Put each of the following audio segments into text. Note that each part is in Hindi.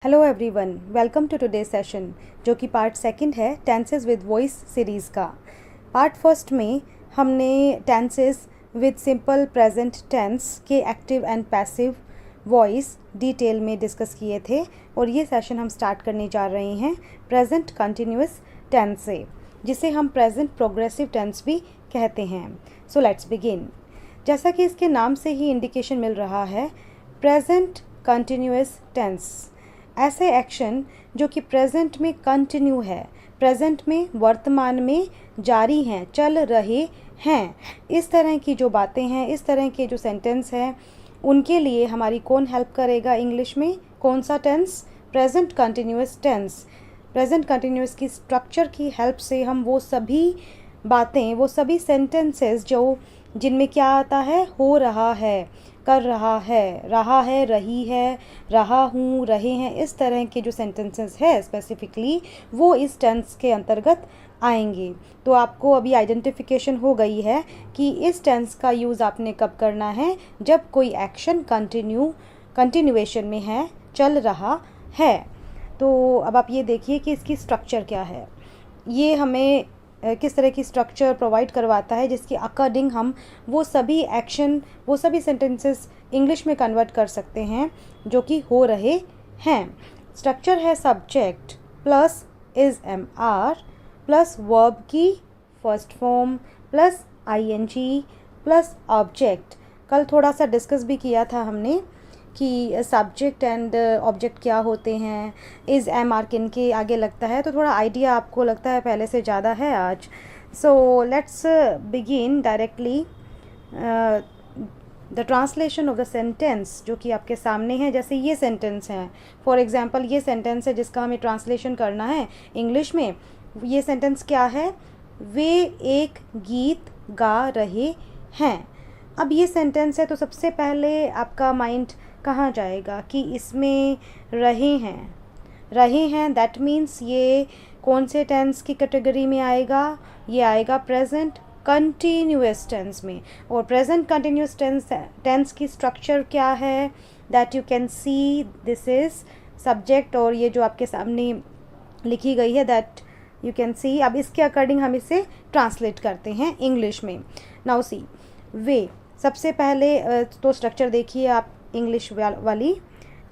Hello everyone, welcome to today session जो कि पार्ट सेकंड है टेंसेस विद वॉइस सीरीज़ का। पार्ट फर्स्ट में हमने tenses with simple present tense के active and passive voice detail में डिस्कस किए थे और ये सेशन हम स्टार्ट करने जा रहे हैं प्रेजेंट कंटिन्यूअस टेंस से, जिसे हम प्रेजेंट प्रोग्रेसिव टेंस भी कहते हैं। सो लेट्स बिगिन। जैसा कि इसके नाम से ही इंडिकेशन मिल रहा है, प्रेजेंट कंटिन्यूअस टेंस ऐसे एक्शन जो कि प्रेजेंट में कंटिन्यू है, प्रेजेंट में वर्तमान में जारी हैं, चल रहे हैं। इस तरह की जो बातें हैं, इस तरह के जो सेंटेंस हैं, उनके लिए हमारी कौन हेल्प करेगा इंग्लिश में? कौन सा tense? Present continuous tense. Present continuous की स्ट्रक्चर की हेल्प से हम वो सभी बातें, वो सभी सेंटेंसेस जो जिनमें क्या आता है, हो रहा है, कर रहा है, रही है, रहा हूँ, रहे हैं, इस तरह के जो सेंटेंसेस है स्पेसिफिकली वो इस टेंस के अंतर्गत आएंगे। तो आपको अभी आइडेंटिफिकेशन हो गई है कि इस टेंस का यूज़ आपने कब करना है, जब कोई एक्शन कंटिन्यूएशन में है, चल रहा है। तो अब आप ये देखिए कि इसकी स्ट्रक्चर क्या है। ये हमें किस तरह की स्ट्रक्चर प्रोवाइड करवाता है जिसके अकॉर्डिंग हम वो सभी एक्शन, वो सभी सेंटेंसेस इंग्लिश में कन्वर्ट कर सकते हैं जो कि हो रहे हैं। स्ट्रक्चर है subject plus is am are plus verb की first form plus ING plus object. कल थोड़ा सा डिस्कस भी किया था हमने कि सब्जेक्ट एंड ऑब्जेक्ट क्या होते हैं, इज़ एम आर किन के आगे लगता है, तो थोड़ा आइडिया आपको लगता है पहले से ज़्यादा है आज। सो let's begin directly the translation of the sentence जो कि आपके सामने है। जैसे ये सेंटेंस है, फॉर एग्जांपल ये सेंटेंस है जिसका हमें ट्रांसलेशन करना है इंग्लिश में। ये सेंटेंस क्या है? वे एक गीत गा रहे हैं। अब ये सेंटेंस है तो सबसे पहले आपका माइंड कहाँ जाएगा कि इसमें रहे हैं, दैट मीन्स ये कौन से टेंस की कैटेगरी में आएगा? ये आएगा प्रेजेंट कंटिन्यूअस टेंस में। और प्रेजेंट कंटिन्यूअस टेंस की स्ट्रक्चर क्या है? That you can see, this is subject और ये जो आपके सामने लिखी गई है दैट यू कैन सी। अब इसके अकॉर्डिंग हम इसे ट्रांसलेट करते हैं इंग्लिश में। नाउ सी, वे सबसे पहले तो स्ट्रक्चर देखिए आप इंग्लिश वाली,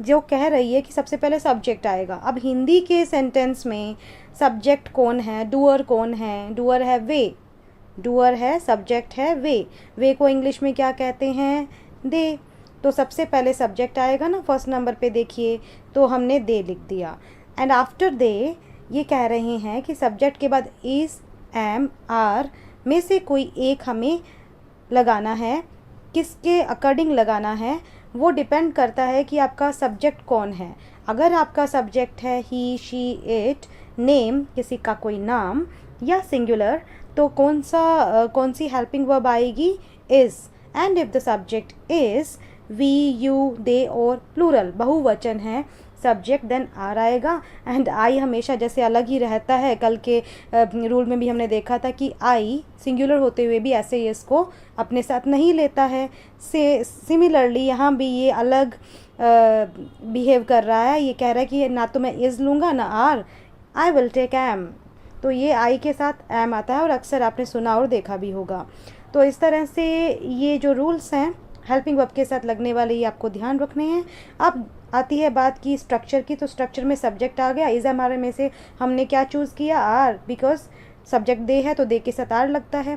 जो कह रही है कि सबसे पहले सब्जेक्ट आएगा। अब हिंदी के सेंटेंस में सब्जेक्ट कौन है, डूअर कौन है? डूअर है वे, डूअर है, सब्जेक्ट है वे। वे को इंग्लिश में क्या कहते हैं? दे। तो सबसे पहले सब्जेक्ट आएगा ना, फर्स्ट नंबर पे देखिए, तो हमने दे लिख दिया। एंड आफ्टर दे ये कह रहे हैं कि सब्जेक्ट के बाद इज, एम, आर में से कोई एक हमें लगाना है। किसके अकॉर्डिंग लगाना है वो डिपेंड करता है कि आपका सब्जेक्ट कौन है। अगर आपका सब्जेक्ट है ही, शी, इट, नेम किसी का कोई नाम या सिंगुलर, तो कौन सी हेल्पिंग वर्ब आएगी? Is. And if the subject is we, you, they और प्लूरल बहुवचन है सब्जेक्ट, देन आर आएगा। एंड आई हमेशा जैसे अलग ही रहता है, कल के रूल में भी हमने देखा था कि आई सिंगुलर होते हुए भी ऐसे ही इसको अपने साथ नहीं लेता है। से सिमिलरली यहाँ भी ये अलग बिहेव कर रहा है। ये कह रहा है कि ना तो मैं इज़ लूँगा ना are, I will take am. तो ये आई के साथ एम आता है और अक्सर आपने सुना और देखा भी होगा। तो इस तरह से ये जो रूल्स हैं हेल्पिंग वर्ब के साथ लगने वाले, ये आपको ध्यान रखने हैं। अब आती है बात की स्ट्रक्चर की, तो स्ट्रक्चर में सब्जेक्ट आ गया। इज़ हमारे में से हमने क्या चूज़ किया? आर, बिकॉज सब्जेक्ट दे है तो दे के साथ आर लगता है।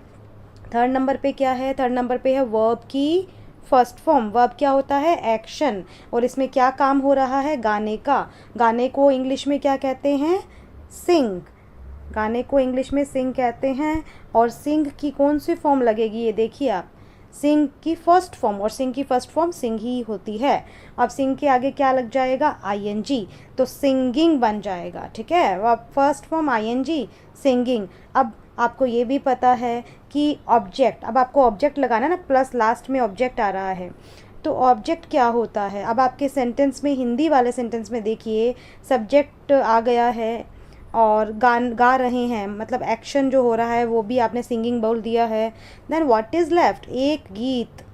थर्ड नंबर पे क्या है? थर्ड नंबर पे है वर्ब की फर्स्ट फॉर्म। वर्ब क्या होता है? एक्शन। और इसमें क्या काम हो रहा है? गाने का। गाने को इंग्लिश में क्या कहते हैं? सिंग। गाने को इंग्लिश में सिंग कहते हैं। और सिंग की कौन सी फॉर्म लगेगी ये देखिए आप, सिंग की फर्स्ट फॉर्म, और सिंग की फर्स्ट फॉर्म सिंग ही होती है। अब सिंग के आगे क्या लग जाएगा? आईएनजी, तो सिंगिंग बन जाएगा। ठीक है, अब फर्स्ट फॉर्म आईएनजी, सिंगिंग। अब आपको ये भी पता है कि ऑब्जेक्ट, अब आपको ऑब्जेक्ट लगाना ना, प्लस लास्ट में ऑब्जेक्ट आ रहा है, तो ऑब्जेक्ट क्या होता है? अब आपके सेंटेंस में, हिंदी वाले सेंटेंस में देखिए, सब्जेक्ट आ गया है और गा रहे हैं, मतलब एक्शन जो हो रहा है वो भी आपने सिंगिंग बोल दिया है। Then what is left? एक गीत,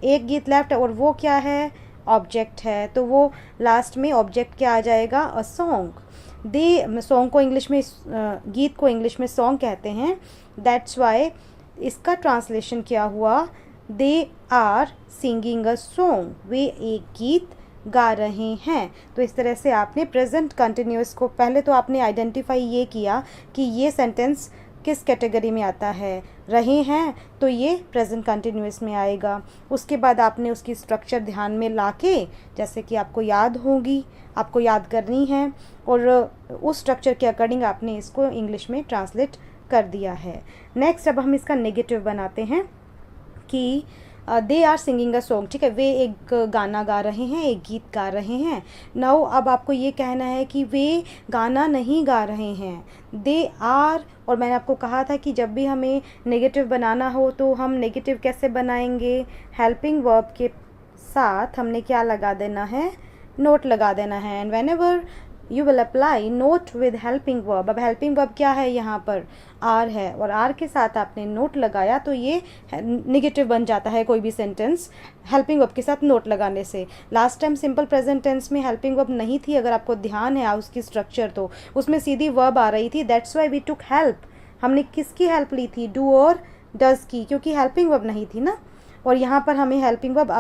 एक गीत लेफ्ट, और वो क्या है? ऑब्जेक्ट है, तो वो लास्ट में ऑब्जेक्ट क्या आ जाएगा, अ सॉन्ग। दे, सॉन्ग को इंग्लिश में गीत को इंग्लिश में सॉन्ग कहते हैं, दैट्स वाई इसका ट्रांसलेशन क्या हुआ, they are singing a song, वे एक गीत गा रहे हैं। तो इस तरह से आपने प्रेजेंट कंटिन्यूअस को, पहले तो आपने आइडेंटिफाई ये किया कि ये सेंटेंस किस कैटेगरी में आता है, रहे हैं तो ये प्रेजेंट कंटिन्यूअस में आएगा। उसके बाद आपने उसकी स्ट्रक्चर ध्यान में लाके, जैसे कि आपको याद होगी, आपको याद करनी है, और उस स्ट्रक्चर के अकॉर्डिंग आपने इसको इंग्लिश में ट्रांसलेट कर दिया है। नेक्स्ट अब हम इसका नेगेटिव बनाते हैं कि they are singing a song, ठीक है, वे एक गाना गा रहे हैं, एक गीत गा रहे हैं। नाउ अब आपको ये कहना है कि वे गाना नहीं गा रहे हैं, दे आर। और मैंने आपको कहा था कि जब भी हमें नेगेटिव बनाना हो तो हम नेगेटिव कैसे बनाएंगे, हेल्पिंग वर्ब के साथ हमने क्या लगा देना है, नोट लगा देना है। And when ever you will apply note with helping verb, अब हेल्पिंग वर्ब क्या है यहाँ पर, आर है, और आर के साथ आपने नोट लगाया तो ये नेगेटिव बन जाता है कोई भी सेंटेंस हेल्पिंग वर्ब के साथ नोट लगाने से। Last time simple present tense में हेल्पिंग वर्ब नहीं थी, अगर आपको ध्यान है उसकी स्ट्रक्चर, तो उसमें सीधी वर्ब आ रही थी, that's why we took help. हमने किसकी हेल्प ली थी, डू और डज की, क्योंकि हेल्पिंग वर्ब नहीं थी ना, और यहाँ पर हमें हेल्पिंग वर्ब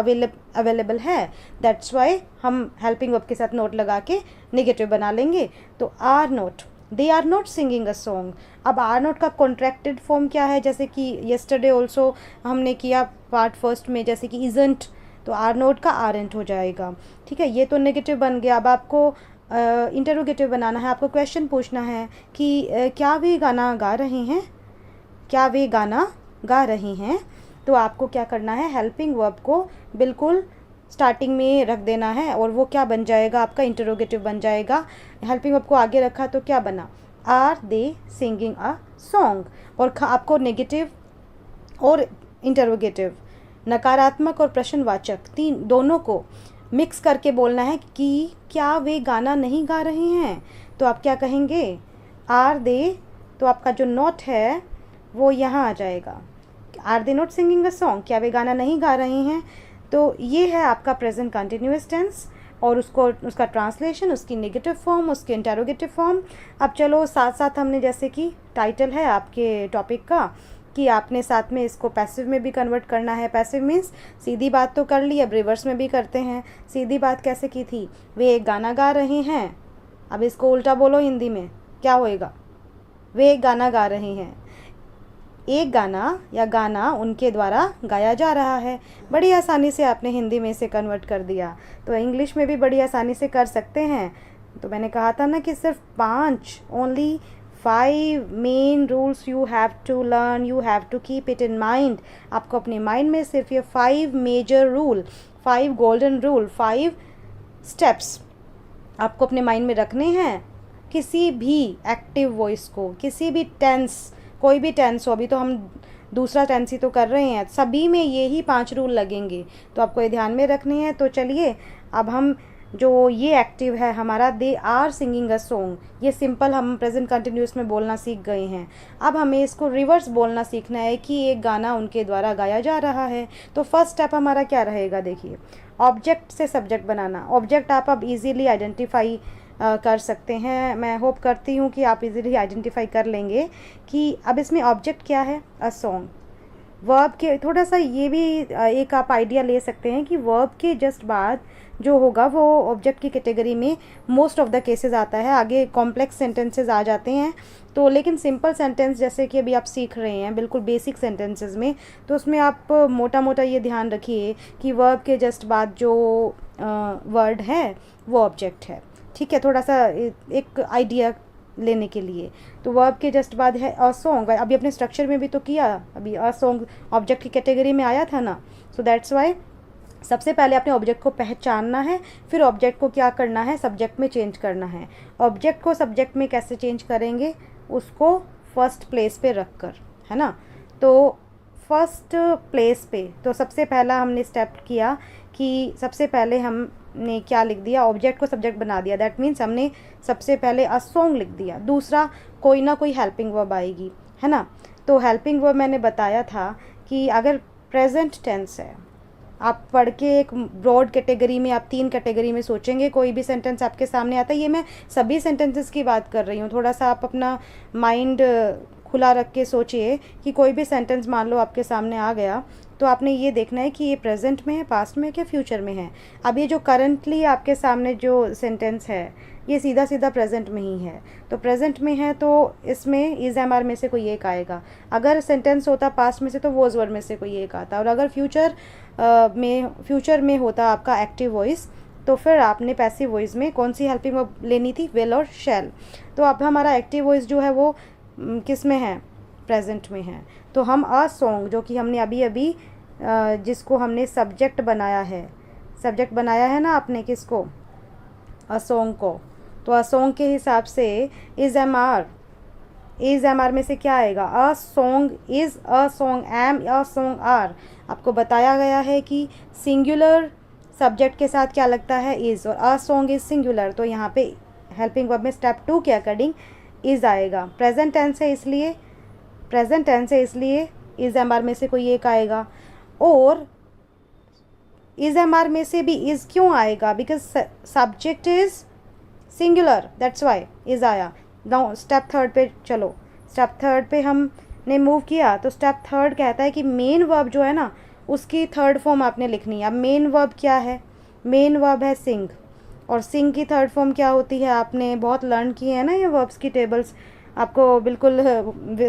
अवेलेबल है, दैट्स वाई हम हेल्पिंग वर्ब के साथ नोट लगा के नेगेटिव बना लेंगे। तो are not, they are not singing a song. अब आर नोट का कॉन्ट्रैक्टेड फॉर्म क्या है, जैसे कि येस्टरडे ऑल्सो हमने किया पार्ट फर्स्ट में, जैसे कि इजंट, तो आर नोट का आरंट हो जाएगा, ठीक है, ये तो नेगेटिव बन गया। अब आपको इंटरोगेटिव बनाना है, आपको क्वेश्चन पूछना है कि क्या वे गाना गा रहे हैं, क्या वे गाना गा रही हैं। तो आपको क्या करना है, हेल्पिंग वर्ब को बिल्कुल स्टार्टिंग में रख देना है, और वो क्या बन जाएगा, आपका इंटरोगेटिव बन जाएगा। हेल्पिंग वर्ब को आगे रखा तो क्या बना, are they singing a song. और आपको नेगेटिव और इंटरोगेटिव, नकारात्मक और प्रश्नवाचक, तीन दोनों को मिक्स करके बोलना है कि क्या वे गाना नहीं गा रहे हैं। तो आप क्या कहेंगे, आर दे, तो आपका जो नोट है वो यहाँ आ जाएगा, are they not singing a song, क्या वे गाना नहीं गा रहे हैं। तो ये है आपका प्रेजेंट कंटिन्यूअस टेंस, और उसको उसका ट्रांसलेशन, उसकी नेगेटिव फॉर्म, उसकी इंटरोगेटिव फॉर्म। अब चलो साथ साथ हमने, जैसे कि टाइटल है आपके टॉपिक का कि आपने साथ में इसको पैसिव में भी कन्वर्ट करना है। पैसिव मीन्स सीधी बात तो कर ली, अब रिवर्स में भी करते हैं। सीधी बात कैसे की थी, वे एक गाना गा रहे हैं, अब इसको उल्टा बोलो हिंदी में क्या होएगा, वे एक गाना गा रहे हैं, एक गाना या गाना उनके द्वारा गाया जा रहा है। बड़ी आसानी से आपने हिंदी में इसे कन्वर्ट कर दिया, तो इंग्लिश में भी बड़ी आसानी से कर सकते हैं। तो मैंने कहा था ना कि सिर्फ 5, only 5 main rules you have to learn, you have to keep it in mind. आपको अपने माइंड में सिर्फ ये 5 major rule, 5 golden rule, 5 steps आपको अपने माइंड में रखने हैं। किसी भी एक्टिव वॉइस को, किसी भी टेंस, कोई भी टेंस हो, अभी तो हम दूसरा टेंस ही तो कर रहे हैं, सभी में ये ही 5 रूल लगेंगे, तो आपको ये ध्यान में रखने हैं। तो चलिए अब हम जो ये एक्टिव है हमारा, they are singing a song, ये सिंपल हम प्रेजेंट कंटिन्यूअस में बोलना सीख गए हैं। अब हमें इसको रिवर्स बोलना सीखना है कि एक गाना उनके द्वारा गाया जा रहा है। तो फर्स्ट स्टेप हमारा क्या रहेगा, देखिए, ऑब्जेक्ट से सब्जेक्ट बनाना। ऑब्जेक्ट आप अब इजीली आइडेंटिफाई कर सकते हैं, मैं होप करती हूँ कि आप इजीली आइडेंटिफाई कर लेंगे कि अब इसमें ऑब्जेक्ट क्या है, अ सॉन्ग। वर्ब के थोड़ा सा ये भी एक आप आइडिया ले सकते हैं कि वर्ब के जस्ट बाद जो होगा वो ऑब्जेक्ट की कैटेगरी में मोस्ट ऑफ द केसेस आता है, आगे कॉम्प्लेक्स सेंटेंसेस आ जाते हैं। तो लेकिन सिंपल सेंटेंस जैसे कि अभी आप सीख रहे हैं बिल्कुल बेसिक सेंटेंसेस में, तो उसमें आप मोटा मोटा ये ध्यान रखिए कि वर्ब के जस्ट बाद जो वर्ड है वो ऑब्जेक्ट है, ठीक है, थोड़ा सा एक आइडिया लेने के लिए। तो वर्ब के जस्ट बाद है अ सॉन्ग, अभी अपने स्ट्रक्चर में भी तो किया, अभी अ सॉन्ग ऑब्जेक्ट की कैटेगरी में आया था ना। सो दैट्स वाई सबसे पहले अपने ऑब्जेक्ट को पहचानना है, फिर ऑब्जेक्ट को क्या करना है, सब्जेक्ट में चेंज करना है। ऑब्जेक्ट को सब्जेक्ट में कैसे चेंज करेंगे, उसको फर्स्ट प्लेस पे रख कर, है ना। तो फर्स्ट प्लेस पे तो सबसे पहला हमने स्टेप किया कि सबसे पहले हमने क्या लिख दिया, ऑब्जेक्ट को सब्जेक्ट बना दिया। दैट मीन्स हमने सबसे पहले अ सॉन्ग लिख दिया। दूसरा कोई ना कोई हेल्पिंग वर्ब आएगी, है ना। तो हेल्पिंग वर्ब मैंने बताया था कि अगर प्रेजेंट टेंस है, आप पढ़ के एक ब्रॉड कैटेगरी में, आप 3 कैटेगरी में सोचेंगे। कोई भी सेंटेंस आपके सामने आता है, ये मैं सभी सेंटेंसेस की बात कर रही हूँ, थोड़ा सा आप अपना माइंड खुला रख के सोचिए कि कोई भी सेंटेंस मान लो आपके सामने आ गया, तो आपने ये देखना है कि ये प्रेजेंट में है, पास्ट में है, क्या फ्यूचर में है। अब ये जो करंटली आपके सामने जो सेंटेंस है, ये सीधा सीधा प्रेजेंट में ही है। तो प्रेजेंट में है तो इसमें इज़ एम आर में से कोई एक आएगा। अगर सेंटेंस होता पास्ट में से तो वॉज वर में से कोई एक आता। और अगर फ्यूचर में होता आपका एक्टिव वॉइस, तो फिर आपने पैसिव वॉइस में कौन सी हेल्पिंग वर्ब लेनी थी, विल और शैल। तो अब हमारा एक्टिव वॉइस जो है वो किस में है, प्रेजेंट में है। तो हम अ सॉन्ग, जो कि हमने अभी अभी जिसको हमने सब्जेक्ट बनाया है, सब्जेक्ट बनाया है ना आपने, किसको, अ सॉन्ग को, तो अ सॉन्ग के हिसाब से इज़ एम आर में से क्या आएगा, a song is, a song am, a song are. आपको बताया गया है कि सिंगुलर सब्जेक्ट के साथ क्या लगता है, इज़, और अ सॉन्ग इज़ सिंगुलर, तो यहाँ पे हेल्पिंग वर्ब में स्टेप 2 के अकॉर्डिंग इज़ आएगा। प्रेजेंट टेंस है इसलिए इज़ एम आर में से कोई एक आएगा। और इज़ एम आर में से भी इज़ क्यों आएगा, because subject is singular, that's why is आया। नाउ स्टेप 3 पे चलो, स्टेप 3 पे हमने मूव किया, तो स्टेप 3 कहता है कि मेन वर्ब जो है ना, उसकी थर्ड फॉर्म आपने लिखनी है। अब मेन वर्ब क्या है, मेन वर्ब है सिंग, और सिंग की थर्ड फॉर्म क्या होती है, आपने बहुत लर्न किए हैं ना ये वर्ब्स की टेबल्स, आपको बिल्कुल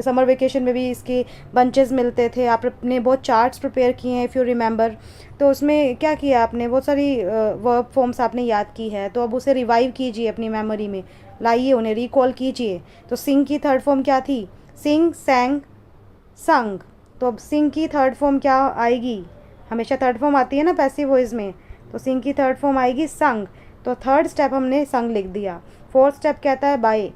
समर वेकेशन में भी इसके बंचेस मिलते थे, आपने बहुत चार्ट्स प्रिपेयर किए हैं इफ़ यू रिमेंबर। तो उसमें क्या किया आपने, बहुत सारी वर्ब फॉर्म्स आपने याद की है, तो अब उसे रिवाइव कीजिए अपनी मेमोरी में, लाइए उन्हें, रिकॉल कीजिए। तो सिंग की थर्ड फॉर्म क्या थी, सिंग, सैंग, संग। तो अब सिंग की थर्ड फॉर्म क्या आएगी, हमेशा थर्ड फॉर्म आती है ना पैसिव वॉइस में, तो सिंग की थर्ड फॉर्म आएगी संग। तो थर्ड स्टेप हमने संग लिख दिया। फोर्थ स्टेप कहता है बाय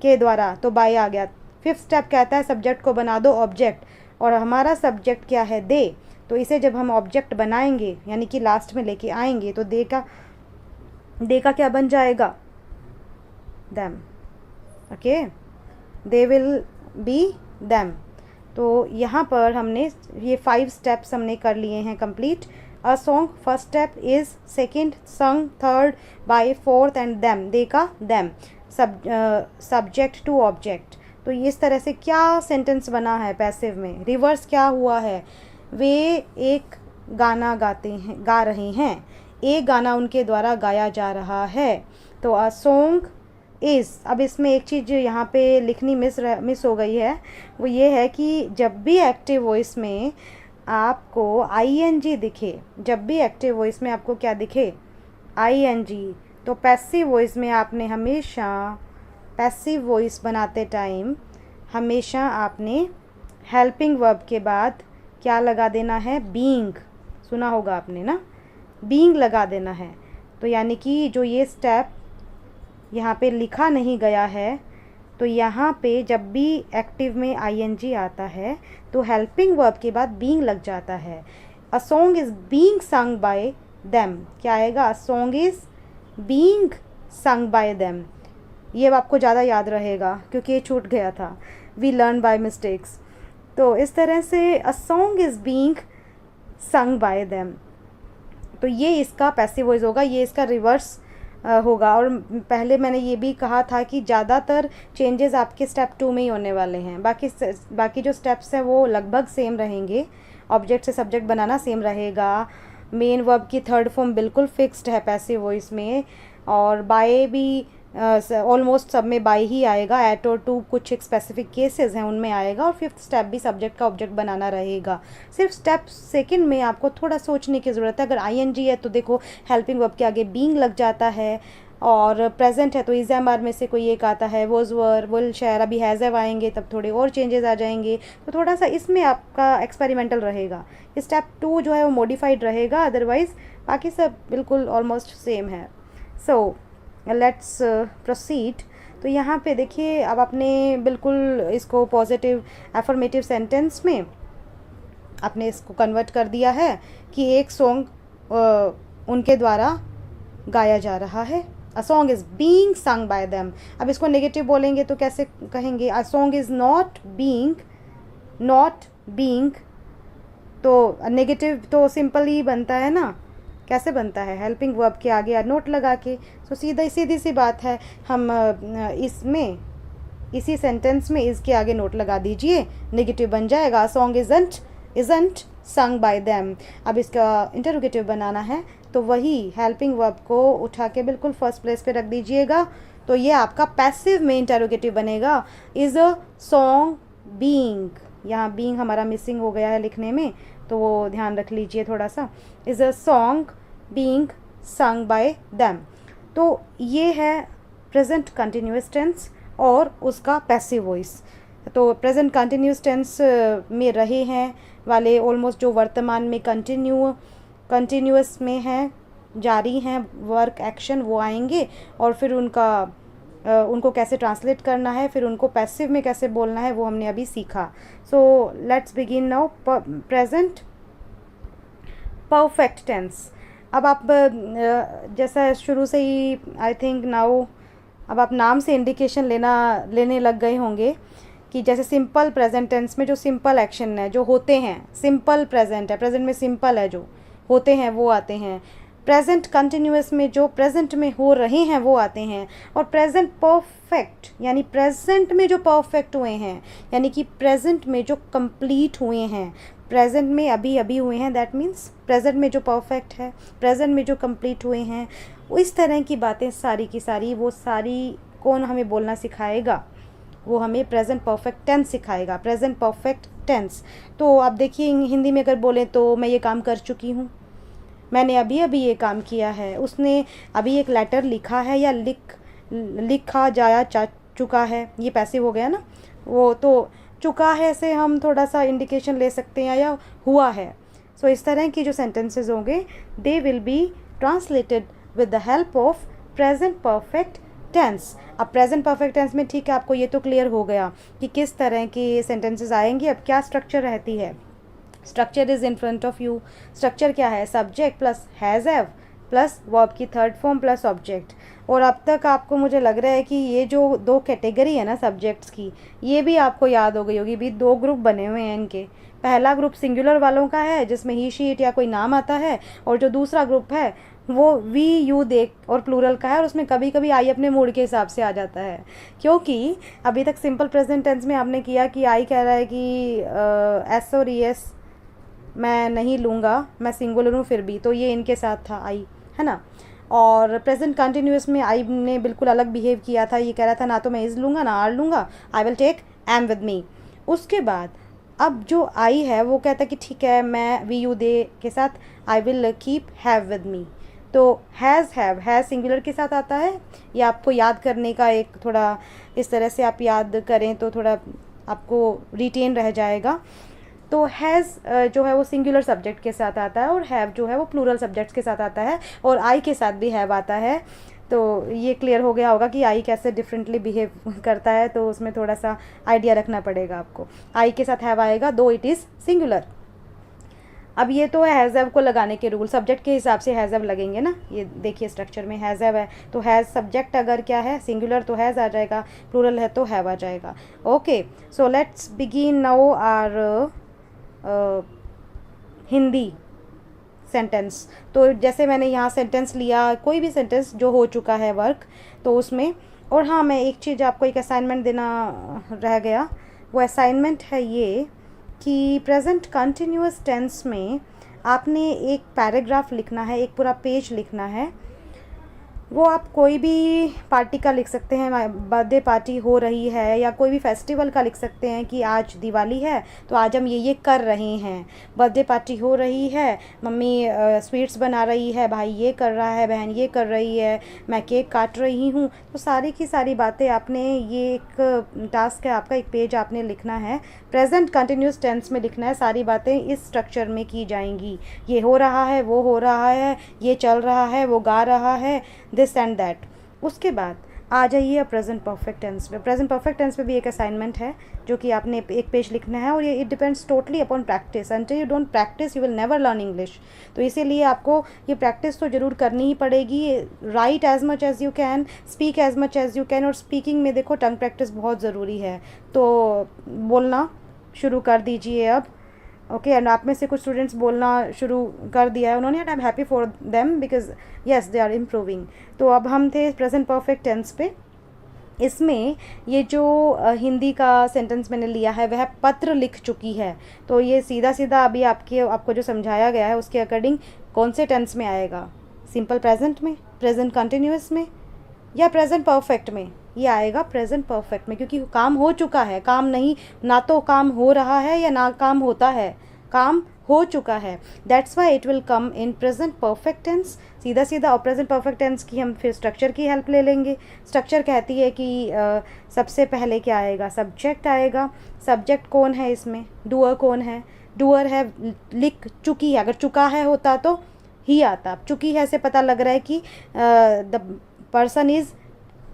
के द्वारा, तो बाय आ गया। फिफ्थ स्टेप कहता है सब्जेक्ट को बना दो ऑब्जेक्ट, और हमारा सब्जेक्ट क्या है, दे। तो इसे जब हम ऑब्जेक्ट बनाएंगे, यानी कि लास्ट में लेके आएंगे, तो दे का क्या बन जाएगा, them. Okay, they will B them. तो यहाँ पर हमने ये 5 स्टेप्स हमने कर लिए हैं complete. A song first step is, second sung, third by, fourth and them, दे का देम, सब्जेक्ट टू ऑब्जेक्ट। तो इस तरह से क्या सेंटेंस बना है पैसिव में, रिवर्स क्या हुआ है, वे एक गाना गा रहे हैं, एक गाना उनके द्वारा गाया जा रहा है। तो अ सॉन्ग इज़, अब इसमें एक चीज़ यहाँ पे लिखनी मिस हो गई है, वो ये है कि जब भी एक्टिव वॉइस में आपको आईएनजी दिखे, जब भी एक्टिव वॉइस में आपको क्या दिखे, आईएनजी, तो पैसिव वॉइस में आपने हमेशा, पैसिव वॉइस बनाते टाइम हमेशा आपने हेल्पिंग वर्ब के बाद क्या लगा देना है, बीइंग। सुना होगा आपने ना, बीइंग लगा देना है। तो यानी कि जो ये स्टेप यहाँ पे लिखा नहीं गया है, तो यहाँ पे जब भी एक्टिव में आईएनजी आता है तो हेल्पिंग वर्ब के बाद बीइंग लग जाता है। अ song is being sung by them, क्या आएगा, a song is being sung by them. ये अब आपको ज़्यादा याद रहेगा क्योंकि ये छूट गया था, वी लर्न बाय मिस्टेक्स। तो इस तरह से अ song is being sung by them, तो ये इसका पैसिव वॉइस होगा, ये इसका रिवर्स होगा। और पहले मैंने ये भी कहा था कि ज़्यादातर चेंजेस आपके स्टेप 2 में ही होने वाले हैं, बाकी जो स्टेप्स हैं वो लगभग सेम रहेंगे। ऑब्जेक्ट से सब्जेक्ट बनाना सेम रहेगा, मेन वर्ब की थर्ड फॉर्म बिल्कुल फिक्स्ड है पैसिव वॉइस में, और बाय भी ऑलमोस्ट सब में बाय ही आएगा, एट और टू कुछ एक स्पेसिफिक केसेस हैं उनमें आएगा, और फिफ्थ स्टेप भी सब्जेक्ट का ऑब्जेक्ट बनाना रहेगा। सिर्फ स्टेप सेकंड में आपको थोड़ा सोचने की ज़रूरत है। अगर आईएनजी है तो देखो हेल्पिंग वर्ब के आगे बीइंग लग जाता है, और प्रेजेंट है तो इज़ एम आर में से कोई एक आता है, वॉज वर, विल, शैर, अभी हैज़ हैव आएंगे तब थोड़े और चेंजेस आ जाएंगे। तो थोड़ा सा इसमें आपका एक्सपेरिमेंटल रहेगा, स्टेप 2 जो है वो मॉडिफाइड रहेगा, अदरवाइज़ बाकी सब बिल्कुल ऑलमोस्ट सेम है। So let's proceed. तो यहाँ पे देखिए, अब आपने बिल्कुल इसको पॉजिटिव एफर्मेटिव सेंटेंस में आपने इसको कन्वर्ट कर दिया है कि एक सॉन्ग उनके द्वारा गाया जा रहा है, अ song is being sung by them. अब इसको नेगेटिव बोलेंगे तो कैसे कहेंगे, अ सॉन्ग इज़ नॉट बीइंग तो नेगेटिव तो सिंपल ही बनता है ना, कैसे बनता है, हेल्पिंग वर्ब के आगे नोट लगा के। सो सीधी सी बात है, हम इसमें इसी सेंटेंस में इसके आगे नोट लगा दीजिए, नेगेटिव बन जाएगा, song isn't sung by them. अब इसका इंटरोगेटिव बनाना है तो वही हेल्पिंग वर्ब को उठा के बिल्कुल फर्स्ट प्लेस पे रख दीजिएगा, तो ये आपका पैसिव में इंटरोगेटिव बनेगा। इज़ अ सॉन्ग बीइंग, यहाँ बीइंग हमारा मिसिंग हो गया है लिखने में, तो वो ध्यान रख लीजिए थोड़ा सा। Is a song being sung by them, तो ये है प्रेजेंट कंटिन्यूअस टेंस और उसका पैसिव वॉइस। तो प्रेजेंट कंटिन्यूअस टेंस में रहे हैं वाले ऑलमोस्ट जो वर्तमान में कंटिन्यूअस में हैं, जारी हैं वर्क एक्शन, वो आएंगे और फिर उनको कैसे ट्रांसलेट करना है, फिर उनको पैसिव में कैसे बोलना है, वो हमने अभी सीखा। So let's begin now present perfect tense. अब आप जैसा शुरू से ही आई थिंक नाउ अब आप नाम से इंडिकेशन लेने लग गए होंगे कि जैसे सिंपल प्रेजेंट टेंस में जो सिंपल एक्शन है, जो होते हैं, सिंपल प्रेजेंट है, प्रेजेंट में सिंपल है, जो होते हैं वो आते हैं। प्रेजेंट कंटिन्यूअस में जो प्रेजेंट में हो रहे हैं वो आते हैं। और प्रेजेंट परफेक्ट यानी प्रेजेंट में जो परफेक्ट हुए हैं, यानी कि प्रेजेंट में जो कंप्लीट हुए हैं, प्रेजेंट में अभी अभी हुए हैं, दैट मीन्स प्रेजेंट में जो परफेक्ट है, प्रेजेंट में जो कंप्लीट हुए हैं, इस तरह की बातें सारी की सारी, वो सारी कौन हमें बोलना सिखाएगा, वो हमें प्रेजेंट परफेक्ट टेंस सिखाएगा, प्रेजेंट परफेक्ट टेंस। तो आप देखिए हिंदी में अगर बोलें तो मैं ये काम कर चुकी हूँ, मैंने अभी अभी ये काम किया है, उसने अभी एक लेटर लिखा है या लिखा जाया चुका है, ये पैसिव हो गया ना। वो तो चुका है से हम थोड़ा सा इंडिकेशन ले सकते हैं, या हुआ है। सो इस तरह की जो सेंटेंसेस होंगे they will be translated with the help of present perfect tense. अब प्रेजेंट परफेक्ट टेंस में ठीक है, आपको ये तो क्लियर हो गया कि किस तरह के सेंटेंसेस आएंगे। अब क्या स्ट्रक्चर रहती है, structure is in front of you. Structure क्या है, subject plus has have plus verb की थर्ड फॉर्म प्लस ऑब्जेक्ट। और अब तक आपको मुझे लग रहा है कि ये जो दो कैटेगरी है ना सब्जेक्ट्स की, ये भी आपको याद हो गई होगी। भी दो ग्रुप बने हुए हैं इनके। पहला ग्रुप सिंगुलर वालों का है जिसमें ही शी इट या कोई नाम आता है, और जो दूसरा ग्रुप है वो वी यू दे और प्लूरल का है, और उसमें कभी कभी आई अपने मूड के हिसाब से आ जाता है। क्योंकि अभी तक सिंपल प्रेजेंट टेंस में आपने किया कि आई कह रहा है कि एस और ई एस मैं नहीं लूँगा, मैं सिंगुलर हूँ फिर भी, तो ये इनके साथ था आई, है ना। और प्रेजेंट कंटिन्यूअस में आई ने बिल्कुल अलग बिहेव किया था, ये कह रहा था ना तो मैं इज़ लूँगा ना आर लूँगा, आई will take am with me. उसके बाद अब जो आई है वो कहता है कि ठीक है मैं वी यू दे के साथ I will keep have with me. तो हैज़ सिंगुलर के साथ आता है, ये आपको याद करने का एक थोड़ा इस तरह से आप याद करें तो थोड़ा आपको रिटेन रह जाएगा। तो हैज़ जो है वो सिंगुलर सब्जेक्ट के साथ आता है, और हैव जो है वो प्लूरल सब्जेक्ट्स के साथ आता है, और आई के साथ भी हैव आता है। तो ये क्लियर हो गया होगा कि आई कैसे डिफरेंटली बिहेव करता है, तो उसमें थोड़ा सा आइडिया रखना पड़ेगा आपको। आई के साथ हैव आएगा दो इट इज़ सिंगुलर। अब ये तो है हैज़ हैव को लगाने के रूल, सब्जेक्ट के हिसाब से हैज़ हैव लगेंगे ना। ये देखिए स्ट्रक्चर में हैज़ हैव है तो हैज़ सब्जेक्ट अगर क्या है सिंगुलर तो हैज़ आ जाएगा, प्लूरल है तो हैव आ जाएगा। Okay, so let's begin now our Hindi sentence. तो जैसे मैंने यहाँ सेंटेंस लिया, कोई भी सेंटेंस जो हो चुका है वर्क, तो उसमें, और हाँ मैं एक चीज़ आपको एक असाइनमेंट देना रह गया, वो असाइनमेंट है ये कि प्रेजेंट कंटिन्यूअस टेंस में आपने एक पैराग्राफ लिखना है, एक पूरा पेज लिखना है। वो आप कोई भी पार्टी का लिख सकते हैं, बर्थडे पार्टी हो रही है, या कोई भी फेस्टिवल का लिख सकते हैं कि आज दिवाली है तो आज हम ये कर रहे हैं। बर्थडे पार्टी हो रही है, मम्मी स्वीट्स बना रही है, भाई ये कर रहा है, बहन ये कर रही है, मैं केक काट रही हूँ। तो सारी की सारी बातें आपने, ये एक टास्क है आपका, एक पेज आपने लिखना है, प्रेजेंट कंटिन्यूस टेंस में लिखना है। सारी बातें इस स्ट्रक्चर में की जाएंगी, ये हो रहा है, वो हो रहा है, ये चल रहा है, वो गा रहा है, दिस एंड दैट। उसके बाद आ जाइए प्रेजेंट परफेक्ट टेंस पे। प्रेजेंट परफेक्ट टेंस पे भी एक असाइनमेंट है जो कि आपने एक पेज लिखना है, और ये it depends totally upon practice. Until you don't practice you will never learn English. तो इसीलिए आपको ये प्रैक्टिस तो ज़रूर करनी ही पड़ेगी। Right as much as you can, speak as much as you can, और स्पीकिंग में देखो टंग प्रैक्टिस बहुत ज़रूरी है। तो बोलना शुरू कर दीजिए अब। ओके एंड आप में से कुछ स्टूडेंट्स बोलना शुरू कर दिया है उन्होंने, and I am happy for them because yes they are improving. तो अब हम थे प्रेजेंट परफेक्ट टेंस पे। इसमें ये जो हिंदी का सेंटेंस मैंने लिया है वह पत्र लिख चुकी है, तो ये सीधा सीधा अभी आपको जो समझाया गया है उसके अकॉर्डिंग कौन से टेंस में आएगा, सिंपल प्रेजेंट में, प्रेजेंट कंटिन्यूअस में, या प्रेजेंट परफेक्ट में? ये आएगा प्रेजेंट परफेक्ट में, क्योंकि काम हो चुका है, काम नहीं, ना तो काम हो रहा है या ना काम होता है, काम हो चुका है। That's why it will come in present perfect tense, सीधा सीधा। और प्रेजेंट परफेक्ट टेंस की हम फिर स्ट्रक्चर की हेल्प ले लेंगे। स्ट्रक्चर कहती है कि सबसे पहले क्या आएगा, सब्जेक्ट आएगा। सब्जेक्ट कौन है इसमें, डूअर कौन है, डूअर है लिख चुकी है, अगर चुका है होता तो ही आता, चुकी है से पता लग रहा है कि द पर्सन इज़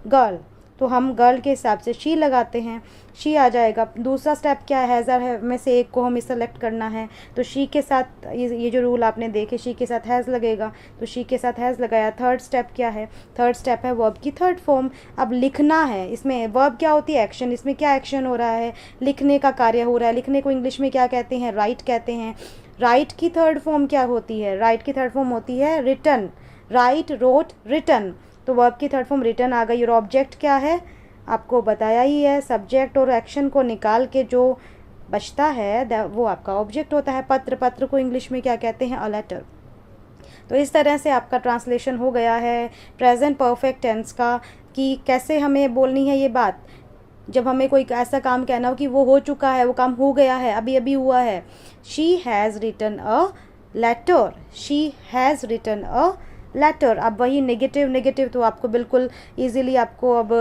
गर्ल, तो हम गर्ल के हिसाब से शी लगाते हैं, शी आ जाएगा। दूसरा स्टेप क्या है, हैज़र है में से एक को हमें सेलेक्ट करना है, तो शी के साथ ये जो रूल आपने देखे, शी के साथ हैज़ लगेगा, तो शी के साथ हैज़ लगाया। थर्ड स्टेप क्या है, थर्ड स्टेप है वर्ब की थर्ड फॉर्म। अब लिखना है, इसमें वर्ब क्या होती है, एक्शन, इसमें क्या एक्शन हो रहा है, लिखने का कार्य हो रहा है। लिखने को इंग्लिश में क्या कहते हैं, राइट कहते हैं। राइट की थर्ड फॉर्म क्या होती है, राइट की थर्ड फॉर्म होती है रिटन, राइट, रोट, रिटन, तो वर्ब की थर्ड फॉर्म रिटन आ गई। और ऑब्जेक्ट क्या है, आपको बताया ही है, सब्जेक्ट और एक्शन को निकाल के जो बचता है वो आपका ऑब्जेक्ट होता है। पत्र, पत्र को इंग्लिश में क्या कहते हैं, अ लेटर। तो इस तरह से आपका ट्रांसलेशन हो गया है प्रेजेंट परफेक्ट टेंस का, कि कैसे हमें बोलनी है ये बात जब हमें कोई ऐसा काम कहना हो कि वो हो चुका है, वो काम हो गया है, अभी अभी हुआ है। She has written a letter, she has written a letter. अब वही नेगेटिव तो आपको बिल्कुल ईजीली आपको अब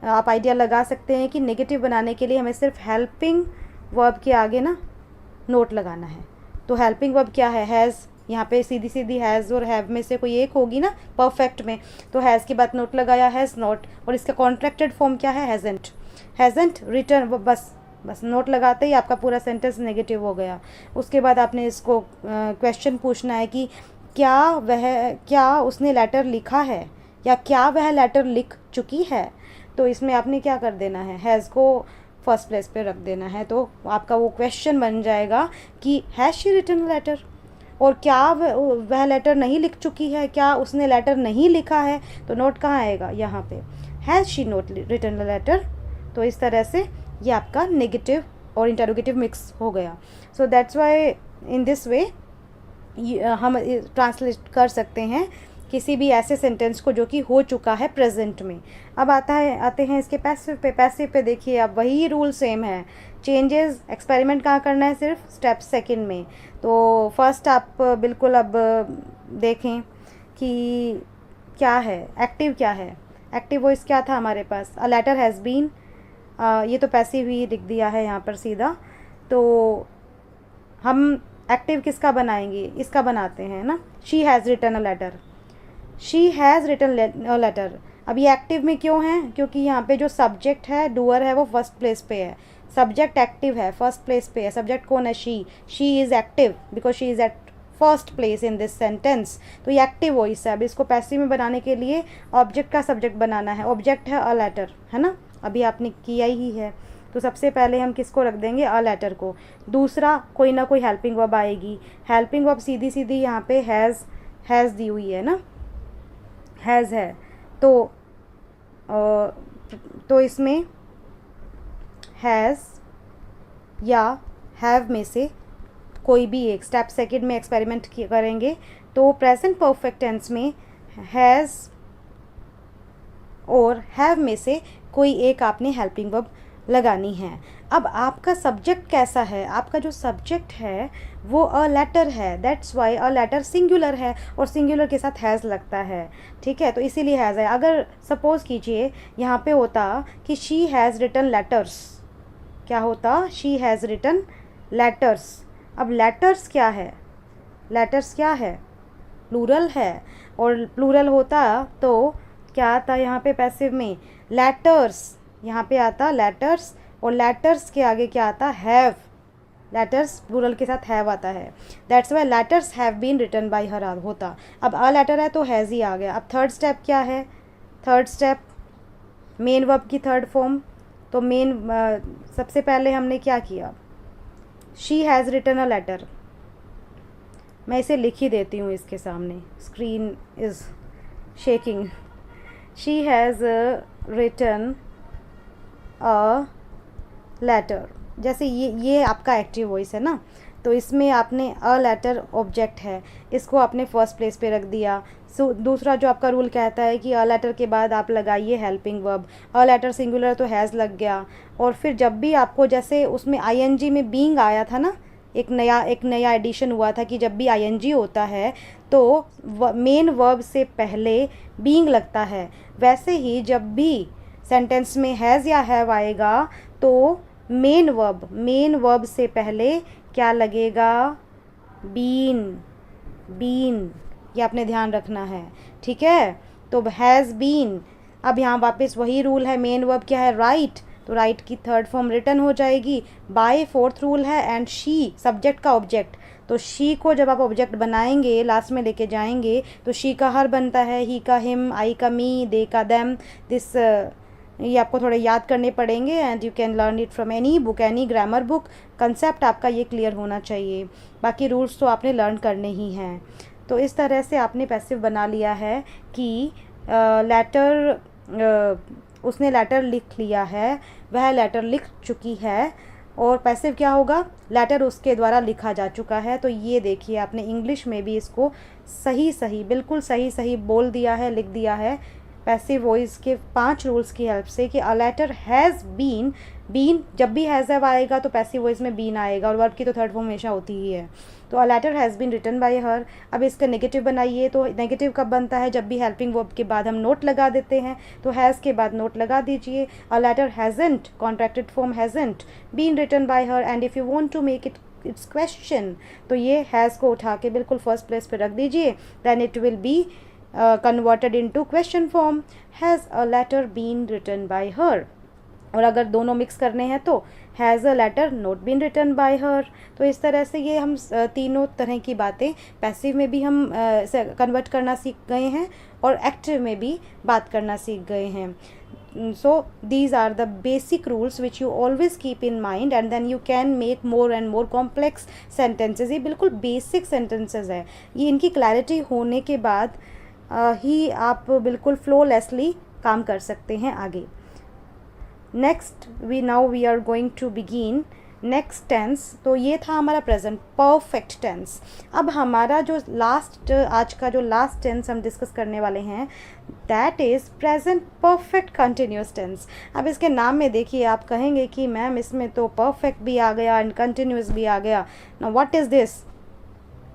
आप आइडिया लगा सकते हैं कि नेगेटिव बनाने के लिए हमें सिर्फ हेल्पिंग वर्ब के आगे ना नोट लगाना है। तो हेल्पिंग वर्ब क्या है, हैज़, यहाँ पे सीधी सीधी हैज़ और हैव में से कोई एक होगी ना परफेक्ट में, तो हैज़ के बाद नोट लगाया, हैज़ नॉट, और इसका कॉन्ट्रैक्टेड फॉर्म क्या है, हैज़ेंट, हैज़ेंट रिटर्न, बस नोट लगाते ही आपका पूरा सेंटेंस नेगेटिव हो गया। उसके बाद आपने इसको क्वेश्चन पूछना है कि क्या उसने लेटर लिखा है, या क्या वह लेटर लिख चुकी है। तो इसमें आपने क्या कर देना है, हैज़ को फर्स्ट प्लेस पे रख देना है, तो आपका वो क्वेश्चन बन जाएगा कि हैज़ शी रिटन लेटर, और क्या वह लेटर नहीं लिख चुकी है, क्या उसने लेटर नहीं लिखा है, तो नोट कहाँ आएगा, यहाँ पे, has she not written letter. तो इस तरह से ये आपका नेगेटिव और इंटरोगेटिव मिक्स हो गया। So that's why in this way हम ट्रांसलेट कर सकते हैं किसी भी ऐसे सेंटेंस को जो कि हो चुका है प्रेजेंट में। अब आते हैं इसके पैसिव पे देखिए, अब वही रूल सेम है, चेंजेस एक्सपेरिमेंट कहाँ करना है, सिर्फ स्टेप सेकंड में। तो फर्स्ट आप बिल्कुल अब देखें कि क्या है, एक्टिव क्या है, एक्टिव वॉइस क्या था हमारे पास, अ लेटर हैज़ बीन, ये तो पैसिव ही लिख दिया है यहाँ पर सीधा। तो हम एक्टिव किसका बनाएंगे, इसका बनाते हैं ना, she has written a letter, she has written a letter. अब ये एक्टिव में क्यों है, क्योंकि यहाँ पे जो सब्जेक्ट है, डूअर है, वो फर्स्ट प्लेस पे है, सब्जेक्ट एक्टिव है, फर्स्ट प्लेस पे है। सब्जेक्ट कौन है, she is active because she is at first place in this sentence, तो ये एक्टिव वॉइस है। अब इसको पैसिव में बनाने के लिए ऑब्जेक्ट का सब्जेक्ट बनाना है, ऑब्जेक्ट है अ लेटर, है ना, अभी आपने किया ही है। तो सबसे पहले हम किसको रख देंगे, अ लेटर को। दूसरा कोई ना कोई हेल्पिंग वर्ब आएगी, हेल्पिंग वर्ब सीधी सीधी यहाँ पे हैज़ दी हुई है ना, हैज़ है, तो इसमें हैज़ या हैव में से कोई भी एक, स्टेप सेकंड में एक्सपेरिमेंट करेंगे तो प्रेजेंट परफेक्ट टेंस में हैज़ और हैव में से कोई एक आपने हेल्पिंग वर्ब लगानी है। अब आपका सब्जेक्ट कैसा है, आपका जो सब्जेक्ट है वो अ लेटर है, that's why a letter singular है, और सिंगुलर के साथ हैज़ लगता है, ठीक है, तो इसीलिए हैज़ है। अगर सपोज़ कीजिए यहाँ पे होता कि शी हैज़ रिटन लेटर्स, क्या होता, शी हैज़ रिटन लेटर्स। अब लेटर्स क्या है, लेटर्स क्या है, प्लूरल है, और प्लूरल होता तो क्या आता यहाँ पे पैसिव में, लेटर्स, यहाँ पे आता लेटर्स, और लेटर्स के आगे क्या आता, हैव, लेटर्स प्लूरल के साथ हैव आता है, that's why letters have been written by her होता। अब अ लेटर है तो हैज़ ही आ गया। अब थर्ड स्टेप क्या है, थर्ड स्टेप मेन वर्ब की थर्ड फॉर्म, तो मेन सबसे पहले हमने क्या किया, she has written a letter. मैं इसे लिख ही देती हूँ इसके सामने, screen is shaking. She has written a letter. जैसे ये आपका एक्टिव वॉइस है ना, तो इसमें आपने अ लेटर ऑब्जेक्ट है, इसको आपने फर्स्ट प्लेस पे रख दिया। सो दूसरा जो आपका रूल कहता है कि अ लेटर के बाद आप लगाइए helping verb. A letter singular तो हैज़ लग गया। और फिर जब भी आपको, जैसे उसमें आईएनजी में बीइंग आया था ना, एक नया एडिशन हुआ था कि जब भी आईएनजी होता है तो मेन वर्ब से पहले बीइंग लगता है। वैसे ही जब भी सेंटेंस में हैज़ या हैव आएगा तो मेन वर्ब से पहले क्या लगेगा? बीन। ये आपने ध्यान रखना है, ठीक है। तो हैज़ बीन। अब यहाँ वापस वही रूल है, मेन वर्ब क्या है? राइट, तो राइट की थर्ड फॉर्म रिटर्न हो जाएगी। बाय फोर्थ रूल है, एंड शी सब्जेक्ट का ऑब्जेक्ट। तो शी को जब आप ऑब्जेक्ट बनाएंगे, लास्ट में लेके जाएंगे, तो शी का हर बनता है, ही का हिम, आई का मी, दे का देम, दिस। ये आपको थोड़े याद करने पड़ेंगे, and you can learn it from any book, any grammar book. Concept आपका ये क्लियर होना चाहिए, बाकी रूल्स तो आपने लर्न करने ही हैं। तो इस तरह से आपने पैसिव बना लिया है कि उसने लेटर लिख लिया है, वह लेटर लिख चुकी है। और पैसिव क्या होगा? लेटर उसके द्वारा लिखा जा चुका है। तो ये देखिए, आपने इंग्लिश में भी इसको सही बिल्कुल सही बोल दिया है, लिख दिया है पैसिव वॉइस के 5 रूल्स की हेल्प से कि अ लेटर हैज़ बीन। जब भी हैज़ हैव आएगा तो पैसिव वॉइस में बीन आएगा, और वर्ब की तो थर्ड फॉर्म हमेशा होती ही है। तो a letter has been written by her. अब इसका नेगेटिव बनाइए, तो नेगेटिव कब बनता है? जब भी हेल्पिंग वर्ब के बाद हम नोट लगा देते हैं, तो हैज़ के बाद नोट लगा दीजिए। A letter hasn't, contracted form hasn't been written by her, and if you want to make its question, तो ये हैज़ को उठा के बिल्कुल फर्स्ट प्लेस पे रख दीजिए। Then it will be converted into question form, has a letter been written by her। और अगर दोनों मिक्स करने हैं तो has a letter not been written by her. तो इस तरह से ये हम तीनों तरह की बातें पैसिव में भी हम कन्वर्ट करना सीख गए हैं, और एक्टिव में भी बात करना सीख गए हैं। So these are the basic rules which you always keep in mind, and then you can make more and more complex sentences। ये बिल्कुल बेसिक sentences है, ये इनकी क्लैरिटी होने के बाद ही आप बिल्कुल फ्लोलेसली काम कर सकते हैं आगे। Next we are going to begin next tense. तो ये था हमारा प्रेजेंट परफेक्ट टेंस। अब हमारा जो आज का जो लास्ट टेंस हम डिस्कस करने वाले हैं, that is present perfect continuous tense. अब इसके नाम में देखिए, आप कहेंगे कि मैम इसमें तो परफेक्ट भी आ गया एंड कंटिन्यूस भी आ गया। Now what is this?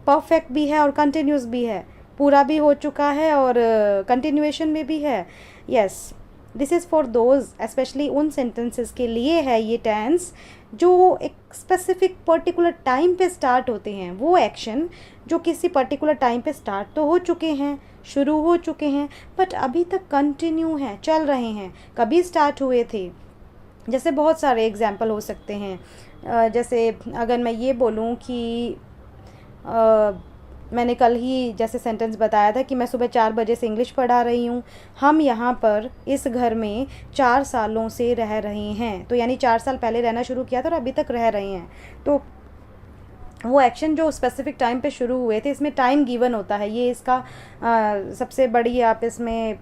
Perfect भी है और कंटिन्यूस भी है, पूरा भी हो चुका है और कंटिन्यूएशन में भी है। Yes, this is for those, specially उन सेंटेंसेस के लिए है ये टेंस जो एक स्पेसिफिक पर्टिकुलर टाइम पे स्टार्ट होते हैं। वो एक्शन जो किसी पर्टिकुलर टाइम पे स्टार्ट तो हो चुके हैं, शुरू हो चुके हैं, बट अभी तक कंटिन्यू हैं, चल रहे हैं, कभी स्टार्ट हुए थे। जैसे बहुत सारे एग्जाम्पल हो सकते हैं। जैसे अगर मैं ये बोलूँ कि मैंने कल ही जैसे सेंटेंस बताया था कि मैं सुबह 4 बजे से इंग्लिश पढ़ा रही हूँ। हम यहाँ पर इस घर में 4 सालों से रह रहे हैं। तो यानी 4 साल पहले रहना शुरू किया था और अभी तक रह रहे हैं। तो वो एक्शन जो स्पेसिफिक टाइम पे शुरू हुए थे, इसमें टाइम गिवन होता है। ये इसका सबसे बड़ी आप इसमें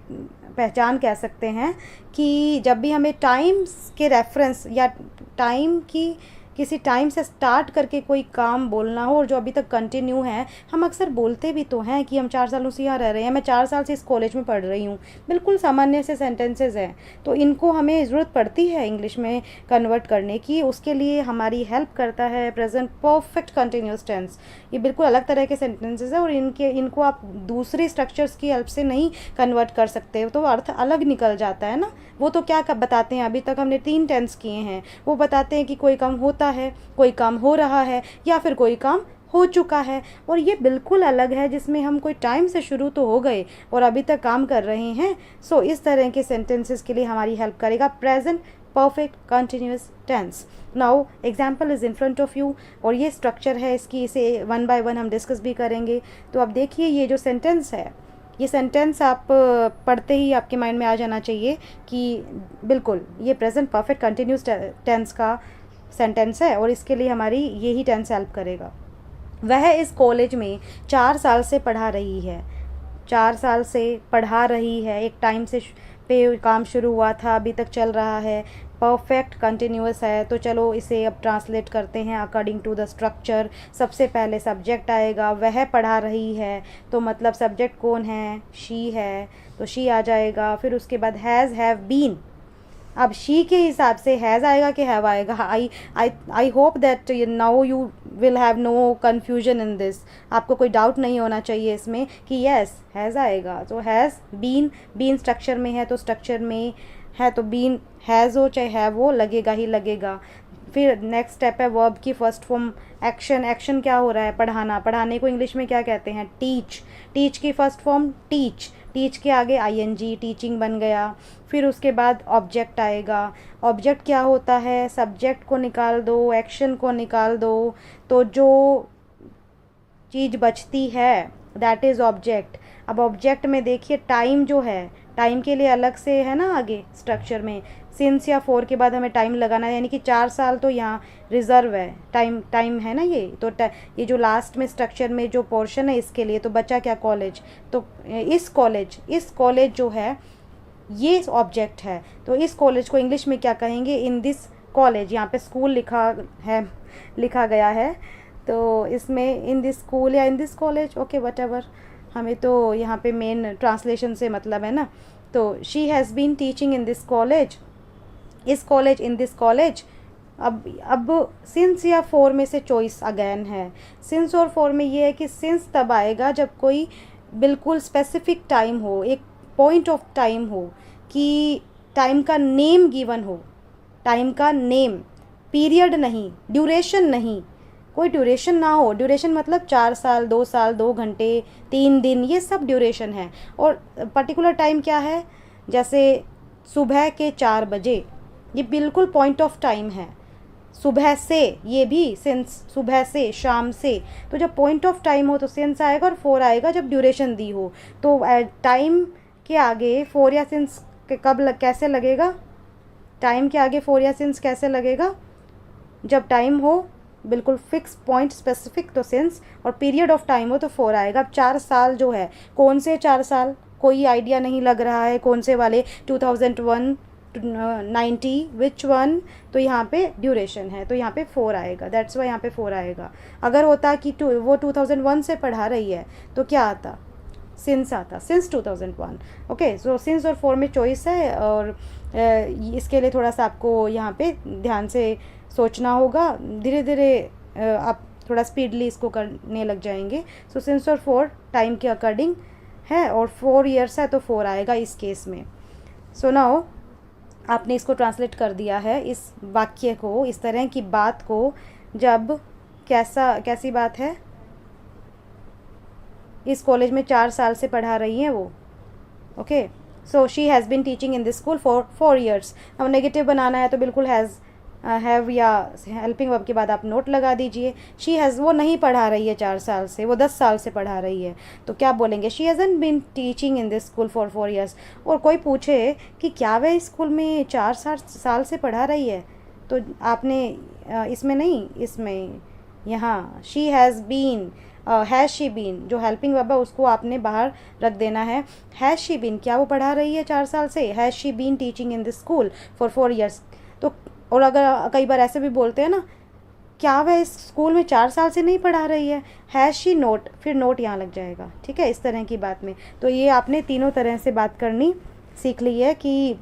पहचान कह सकते हैं कि जब भी हमें टाइम्स के रेफरेंस या टाइम की किसी टाइम से स्टार्ट करके कोई काम बोलना हो और जो अभी तक कंटिन्यू है, हम अक्सर बोलते भी तो हैं कि हम 4 सालों से यहाँ रह रहे हैं, मैं 4 साल से इस कॉलेज में पढ़ रही हूँ। बिल्कुल सामान्य से सेंटेंसेस हैं, तो इनको हमें ज़रूरत पड़ती है इंग्लिश में कन्वर्ट करने की। उसके लिए हमारी हेल्प करता है प्रेजेंट परफेक्ट कंटिन्यूस टेंस। ये बिल्कुल अलग तरह के सेंटेंसेस है और इनको आप दूसरी स्ट्रक्चर्स की हेल्प से नहीं कन्वर्ट कर सकते, तो अर्थ अलग निकल जाता है ना। वो तो क्या बताते हैं, अभी तक हमने 3 टेंस किए हैं, वो बताते हैं कि कोई काम होता है, कोई काम हो रहा है, या फिर कोई काम हो चुका है। और ये बिल्कुल अलग है जिसमें हम कोई टाइम से शुरू तो हो गए और अभी तक काम कर रहे हैं। सो इस तरह के सेंटेंसेस के लिए हमारी हेल्प करेगा present perfect continuous tense. Now example is in front of you, और ये स्ट्रक्चर है इसकी, इसे 1 बाय 1 हम डिस्कस भी करेंगे। तो अब देखिए, ये जो सेंटेंस है, ये सेंटेंस आप पढ़ते ही आपके माइंड में आ जाना चाहिए कि बिल्कुल ये प्रेजेंट परफेक्ट कंटिन्यूस टेंस का सेंटेंस है और इसके लिए हमारी यही टेंस हेल्प करेगा। वह इस कॉलेज में 4 साल से पढ़ा रही है। 4 साल से पढ़ा रही है, एक टाइम से पे काम शुरू हुआ था, अभी तक चल रहा है, परफेक्ट कंटिन्यूअस है। तो चलो इसे अब ट्रांसलेट करते हैं अकॉर्डिंग टू द स्ट्रक्चर। सबसे पहले सब्जेक्ट आएगा, वह पढ़ा रही है, तो मतलब सब्जेक्ट कौन है, शी है, तो शी आ जाएगा। फिर उसके बाद हैज़, हैव, बीन। अब शी के हिसाब से हैज़ आएगा कि हैव आएगा। I hope that now you will have no confusion in this. आपको कोई डाउट नहीं होना चाहिए इसमें कि यस हैज़ आएगा। तो हैज़, बीन, बीन स्ट्रक्चर में है तो स्ट्रक्चर में है तो बीन हैज़ हो चाहे हैव हो लगेगा ही लगेगा। फिर नेक्स्ट स्टेप है वर्ब की फर्स्ट फॉर्म एक्शन। एक्शन क्या हो रहा है, पढ़ाना। पढ़ाने को इंग्लिश में क्या कहते हैं, टीच। टीच की फर्स्ट फॉर्म टीच। टीच के आगे आईएनजी, टीचिंग बन गया। फिर उसके बाद ऑब्जेक्ट आएगा। ऑब्जेक्ट क्या होता है, सब्जेक्ट को निकाल दो, एक्शन को निकाल दो, तो जो चीज़ बचती है दैट इज़ ऑब्जेक्ट। अब ऑब्जेक्ट में देखिए टाइम जो है, टाइम के लिए अलग से है ना आगे स्ट्रक्चर में, सिंस या फॉर के बाद हमें टाइम लगाना है, यानी कि 4 साल तो यहाँ रिजर्व है, टाइम है ना ये। तो ये जो लास्ट में स्ट्रक्चर में जो पोर्शन है इसके लिए, तो बचा क्या, कॉलेज। तो इस कॉलेज जो है ये ऑब्जेक्ट है। तो इस कॉलेज को इंग्लिश में क्या कहेंगे, इन दिस कॉलेज। यहाँ पे स्कूल लिखा गया है, तो इसमें इन दिस स्कूल या इन दिस कॉलेज, ओके वटएवर, हमें तो यहाँ पे मेन ट्रांसलेशन से मतलब है ना। तो she has been teaching in this college, इस कॉलेज, इन दिस कॉलेज। अब सिंस या फॉर में से चॉइस अगेन है। सिंस और फॉर में ये है कि सिंस तब आएगा जब कोई बिल्कुल स्पेसिफिक टाइम हो, एक पॉइंट ऑफ टाइम हो, कि टाइम का नेम गिवन हो, टाइम का नेम, पीरियड नहीं, ड्यूरेशन नहीं, कोई ड्यूरेशन ना हो। ड्यूरेशन मतलब 4 साल, 2 साल, 2 घंटे, 3 दिन, ये सब ड्यूरेशन है। और पर्टिकुलर टाइम क्या है, जैसे सुबह के 4 बजे, ये बिल्कुल पॉइंट ऑफ टाइम है। सुबह से, ये भी सिंस, सुबह से, शाम से। तो जब पॉइंट ऑफ टाइम हो तो सिंस आएगा और फॉर आएगा जब ड्यूरेशन दी हो। तो टाइम के आगे फॉर या सिंस कैसे लगेगा, टाइम के आगे फॉर या सिंस कैसे लगेगा, जब टाइम हो बिल्कुल फिक्स पॉइंट स्पेसिफिक तो सिंस, और पीरियड ऑफ टाइम हो तो फॉर आएगा। अब 4 साल जो है, कौन से 4 साल, कोई आइडिया नहीं लग रहा है कौन से वाले, 2001 90 विच वन, तो यहाँ पे ड्यूरेशन है तो यहाँ पे 4 आएगा, दैट्स वाई यहाँ पे 4 आएगा। अगर होता कि वो 2001 से पढ़ा रही है तो क्या आता, सिंस आता, सिंस 2001। ओके, सो सिंस और फॉर में चॉइस है, और इसके लिए थोड़ा सा आपको यहाँ पे ध्यान से सोचना होगा। धीरे धीरे आप थोड़ा स्पीडली इसको करने लग जाएंगे। सो सिंस और फॉर टाइम के अकॉर्डिंग है, और 4 ईयर्स है तो 4 आएगा इस केस में। सो नाउ आपने इसको ट्रांसलेट कर दिया है, इस वाक्य को, इस तरह की बात को, जब कैसी बात है, इस कॉलेज में 4 साल से पढ़ा रही हैं वो। Okay, so she has been teaching in this school for 4 years. अब नेगेटिव बनाना है तो बिल्कुल हैव या हेल्पिंग वर्ब के बाद आप नोट लगा दीजिए। शी हैज़, वो नहीं पढ़ा रही है 4 साल से, वो 10 साल से पढ़ा रही है, तो क्या बोलेंगे, she hasn't been teaching in this school for 4 years. और कोई पूछे कि क्या वह स्कूल में 4 साल से पढ़ा रही है, तो आपने इसमें नहीं, इसमें यहाँ she has been, has she been, जो हेल्पिंग वर्ब है उसको आपने बाहर रख देना है। हैज़ शी बीन, क्या वो पढ़ा रही है 4 साल से, has she been teaching in this school for 4 years. तो और अगर कई बार ऐसे भी बोलते हैं ना, क्या वह इस स्कूल में 4 साल से नहीं पढ़ा रही है, हैज़ शी नोट, फिर नोट यहाँ लग जाएगा, ठीक है, इस तरह की बात में। तो ये आपने तीनों तरह से बात करनी सीख ली है कि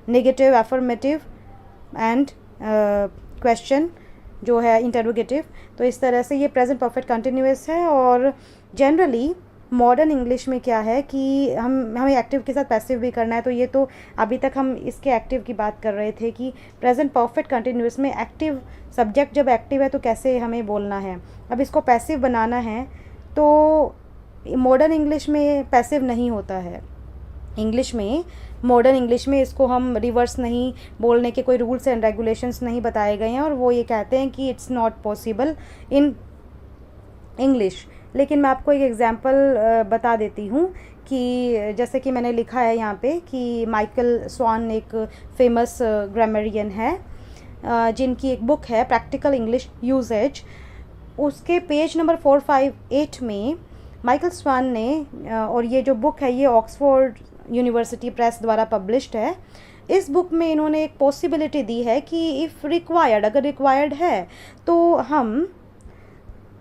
नेगेटिव, अफर्मेटिव एंड क्वेश्चन जो है इंटरोगेटिव। तो इस तरह से ये प्रेजेंट परफेक्ट कंटिन्यूअस है। और जनरली मॉडर्न इंग्लिश में क्या है कि हमें एक्टिव के साथ पैसिव भी करना है। तो ये तो अभी तक हम इसके एक्टिव की बात कर रहे थे कि प्रेजेंट परफेक्ट कंटिन्यूअस में एक्टिव, सब्जेक्ट जब एक्टिव है तो कैसे हमें बोलना है। अब इसको पैसिव बनाना है तो मॉडर्न इंग्लिश में पैसिव नहीं होता है। इंग्लिश में, मॉडर्न इंग्लिश में इसको हम रिवर्स नहीं बोलने के कोई रूल्स एंड रेगुलेशंस नहीं बताए गए हैं, और वो ये कहते हैं कि it's not possible in English. लेकिन मैं आपको एक एग्जांपल बता देती हूँ कि जैसे कि मैंने लिखा है यहाँ पे कि माइकल स्वान एक फेमस ग्रामरियन है, जिनकी एक बुक है प्रैक्टिकल इंग्लिश यूसेज, उसके पेज नंबर 458 में माइकल स्वान ने, और ये जो बुक है ये ऑक्सफोर्ड यूनिवर्सिटी प्रेस द्वारा पब्लिश्ड है, इस बुक में इन्होंने एक पॉसिबिलिटी दी है कि इफ़ रिक्वायर्ड, अगर रिक्वायर्ड है तो हम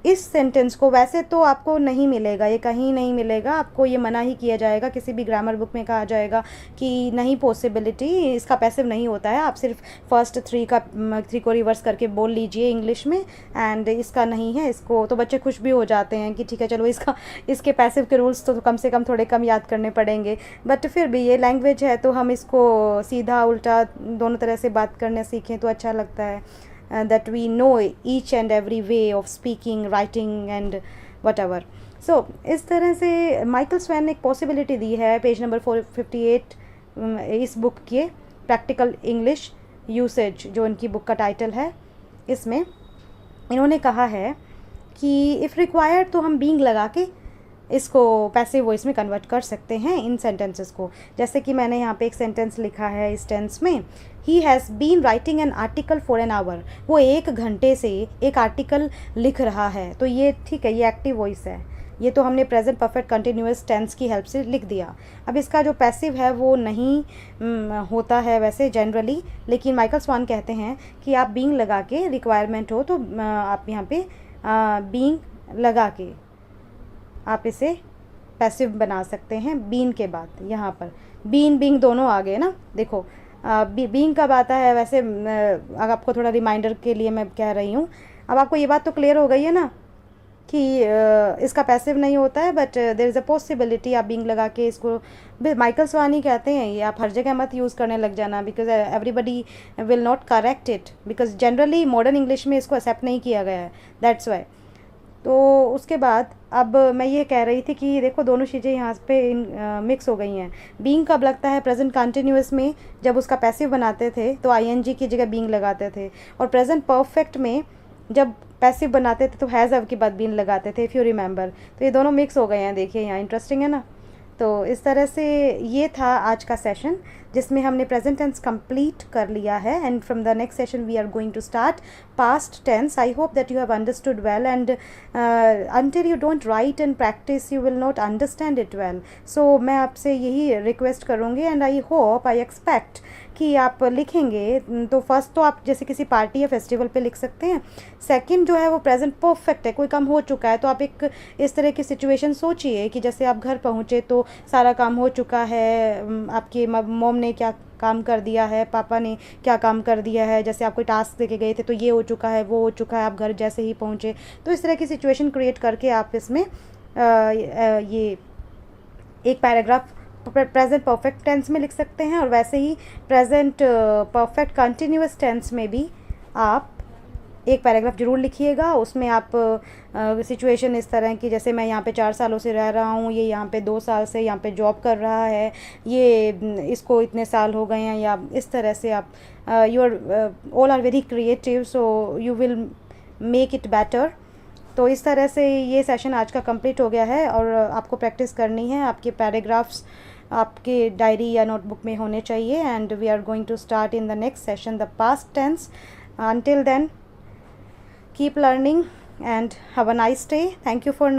इस सेंटेंस को, वैसे तो आपको नहीं मिलेगा, ये कहीं नहीं मिलेगा, आपको ये मना ही किया जाएगा, किसी भी ग्रामर बुक में कहा जाएगा कि नहीं पॉसिबिलिटी, इसका पैसिव नहीं होता है, आप सिर्फ फर्स्ट थ्री को रिवर्स करके बोल लीजिए इंग्लिश में, एंड इसका नहीं है, इसको तो बच्चे खुश भी हो जाते हैं कि ठीक है चलो इसके पैसिव के रूल्स तो कम से कम थोड़े कम याद करने पड़ेंगे, बट फिर भी ये लैंग्वेज है तो हम इसको सीधा उल्टा दोनों तरह से बात करने सीखें तो अच्छा लगता है, that we know each and every way of speaking, writing and whatever. So इस तरह से माइकल स्वैन ने एक पॉसिबिलिटी दी है पेज नंबर 458 इस बुक के प्रैक्टिकल इंग्लिश यूसेज, जो इनकी बुक का टाइटल है, इसमें इन्होंने कहा है कि इफ़ रिक्वायर्ड तो हम बीइंग लगा के इसको पैसिव वॉइस में कन्वर्ट कर सकते हैं इन सेंटेंसेस को। जैसे कि मैंने यहाँ पे एक सेंटेंस लिखा है इस टेंस में, he has been writing an article for an hour, वो 1 घंटे से एक आर्टिकल लिख रहा है, तो ये ठीक है, ये एक्टिव वॉइस है, ये तो हमने प्रेजेंट परफेक्ट कंटिन्यूअस टेंस की हेल्प से लिख दिया। अब इसका जो पैसिव है वो नहीं होता है वैसे जनरली, लेकिन माइकल स्वान कहते हैं कि आप बीइंग लगा के, रिक्वायरमेंट हो तो आप यहाँ पे बीइंग लगा के आप इसे पैसिव बना सकते हैं बीन के बाद। यहाँ पर बीन बीइंग दोनों आ गए ना, देखो बीइंग कब आता है वैसे, अगर आपको थोड़ा रिमाइंडर के लिए मैं कह रही हूँ। अब आपको ये बात तो क्लियर हो गई है ना कि इसका पैसिव नहीं होता है, but there is a possibility आप बीइंग लगा के इसको, माइकल स्वान ही कहते हैं, ये आप हर जगह मत यूज़ करने लग जाना, because everybody will not correct it, because generally modern English में इसको एक्सेप्ट नहीं किया गया है, दैट्स वाई। तो उसके बाद अब मैं ये कह रही थी कि देखो दोनों चीज़ें यहाँ पे मिक्स हो गई हैं। बीइंग कब लगता है, प्रेजेंट कंटिन्यूअस में जब उसका पैसिव बनाते थे तो आईएनजी की जगह बीइंग लगाते थे, और प्रेजेंट परफेक्ट में जब पैसिव बनाते थे तो हैज़ हैव के बाद बीइंग लगाते थे, इफ़ यू रिमेंबर। तो ये दोनों मिक्स हो गए हैं, देखिए यहाँ, इंटरेस्टिंग है ना। तो इस तरह से ये था आज का सेशन जिसमें हमने प्रेजेंट टेंस कंप्लीट कर लिया है, and from the next session we are going to start past tense. I hope that you have understood well, and until you don't write and practice you will not understand it well. So मैं आपसे यही रिक्वेस्ट करूँगी, and I hope, I expect कि आप लिखेंगे तो फर्स्ट तो आप जैसे किसी पार्टी या फेस्टिवल पे लिख सकते हैं, सेकंड जो है वो प्रेजेंट परफेक्ट है, कोई काम हो चुका है तो आप एक इस तरह की सिचुएशन सोचिए कि जैसे आप घर पहुँचे तो सारा काम हो चुका है, आपकी मॉम ने क्या काम कर दिया है, पापा ने क्या काम कर दिया है, जैसे आप कोई टास्क देके गए थे तो ये हो चुका है, वो हो चुका है, आप घर जैसे ही पहुँचे, तो इस तरह की सिचुएशन क्रिएट करके आप इसमें ये एक पैराग्राफ प्रेजेंट परफेक्ट टेंस में लिख सकते हैं, और वैसे ही प्रेजेंट परफेक्ट कंटिन्यूअस टेंस में भी आप एक पैराग्राफ ज़रूर लिखिएगा। उसमें आप सिचुएशन इस तरह की, जैसे मैं यहाँ पे 4 सालों से रह रहा हूँ, ये यहाँ पे 2 साल से यहाँ पे जॉब कर रहा है, ये इसको इतने साल हो गए हैं, या इस तरह से आप all are very creative, so you will make it better. तो इस तरह से ये सेशन आज का कंप्लीट हो गया है, और आपको प्रैक्टिस करनी है, आपके पैराग्राफ्स आपके डायरी या नोटबुक में होने चाहिए, and we are going to start in the next session the past tense. Until then, keep learning and have a nice day. Thank you for